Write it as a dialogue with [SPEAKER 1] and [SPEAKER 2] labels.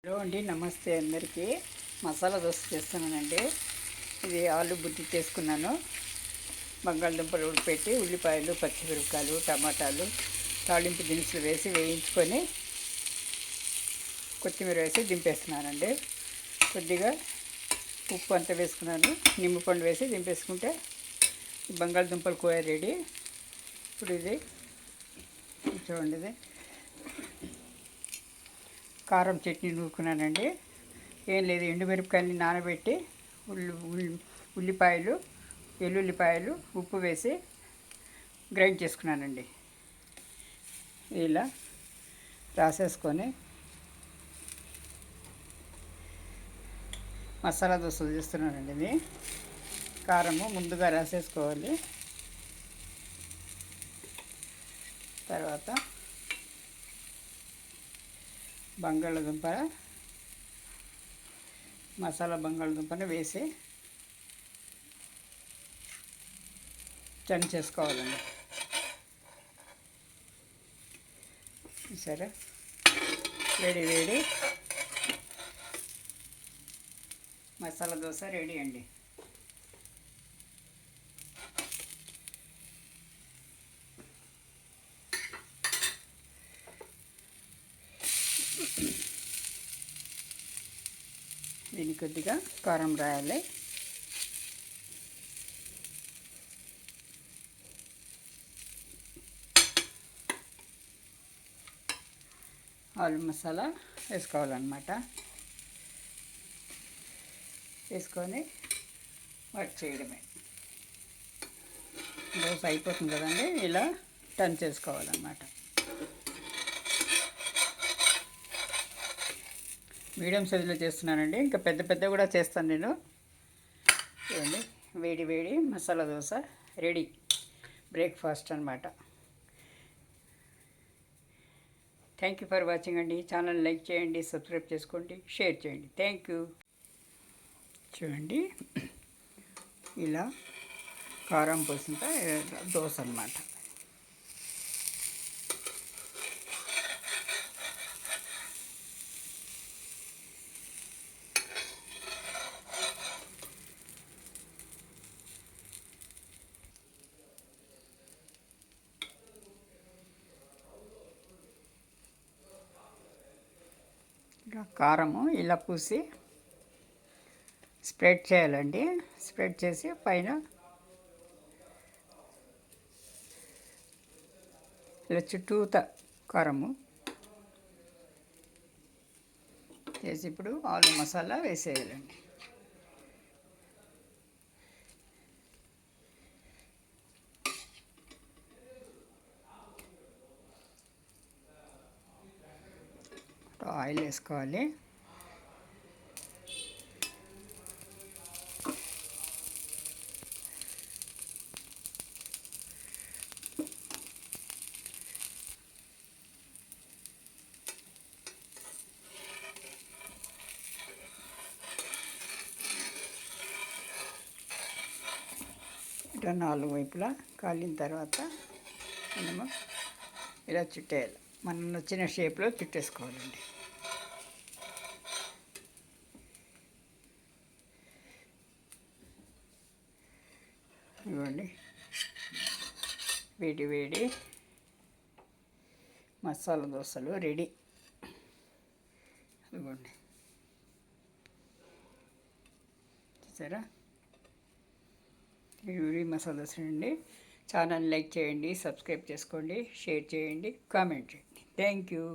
[SPEAKER 1] Hello అండి, నమస్తే అందరికీ. మసాలా దోశ చేస్తున్నానండి. ఇది ఆలు బుద్ధి చేసుకున్నాను. బంగాళదుంపలు ఉడిపెట్టి ఉల్లిపాయలు, పచ్చిమిరపకాయలు, టమాటాలు, తాళింపు దినుసులు వేసి వేయించుకొని కొత్తిమీర వేసి దింపేస్తున్నానండి. కొద్దిగా ఉప్పు అంతా వేసుకున్నాను. నిమ్మపండు వేసి దింపేసుకుంటే బంగాళదుంపలు కూర రెడీ. ఇప్పుడు ఇది చూడండి, ఇది కారం చట్నీ నూరుకున్నానండి. ఏం లేదు, ఎండుమిరపకాయలని నానబెట్టి ఉల్లిపాయలు, వెల్లుల్లిపాయలు, ఉప్పు వేసి గ్రైండ్ చేసుకున్నానండి. ఇలా రాసేసుకొని మసాలా దోశలు చేస్తున్నానండి. ఇది కారము ముందుగా రాసేసుకోవాలి. తర్వాత బంగాళదుంప మసాలా బంగాళదుంపని వేసి చన్ చేసుకోవాలండి. సరే, వేడి వేడి మసాలా దోశ రెడీ అండి. దీనికి కొద్దిగా కారం రాయాలి. ఆలు మసాలా వేసుకోవాలన్నమాట. వేసుకొని వర్క్ చేయడమే. దోశ అయిపోతుంది కదండి, ఇలా టర్న్ చేసుకోవాలన్నమాట. మీడియం సైజులో చేస్తున్నానండి. ఇంకా పెద్ద పెద్ద కూడా చేస్తాను నేను. చూడండి, వేడి వేడి మసాలా దోశ రెడీ. బ్రేక్ఫాస్ట్ అనమాట. థ్యాంక్ యూ ఫర్ వాచింగ్ అండి. ఛానల్ లైక్ చేయండి, సబ్స్క్రైబ్ చేసుకోండి, షేర్ చేయండి. Thank you. చూడండి, ఇలా కారం పోసిన దోశ అన్నమాట. కారము ఇలా పూసి స్ప్రెడ్ చేయాలండి. స్ప్రెడ్ చేసి పైన ఇలా చుట్టూత కారము చేసి ఇప్పుడు ఆలు మసాలా వేసేయాలండి. ఆయిల్ వేసుకోవాలి. ఇట్లా 4 వైపులా కాలిన తర్వాత మనము ఇలా చుట్టేయాలి. మనం నచ్చిన షేప్లో చుట్టేసుకోవాలండి. ఇవ్వండి, వేడి వేడి మసాలా దోశలు రెడీ. ఇవ్వండి, చూసారా? వేడి మసాలా దోశ అండి. ఛానల్ లైక్ చేయండి, సబ్స్క్రైబ్ చేసుకోండి, షేర్ చేయండి, కామెంట్ చేయండి. Thank you.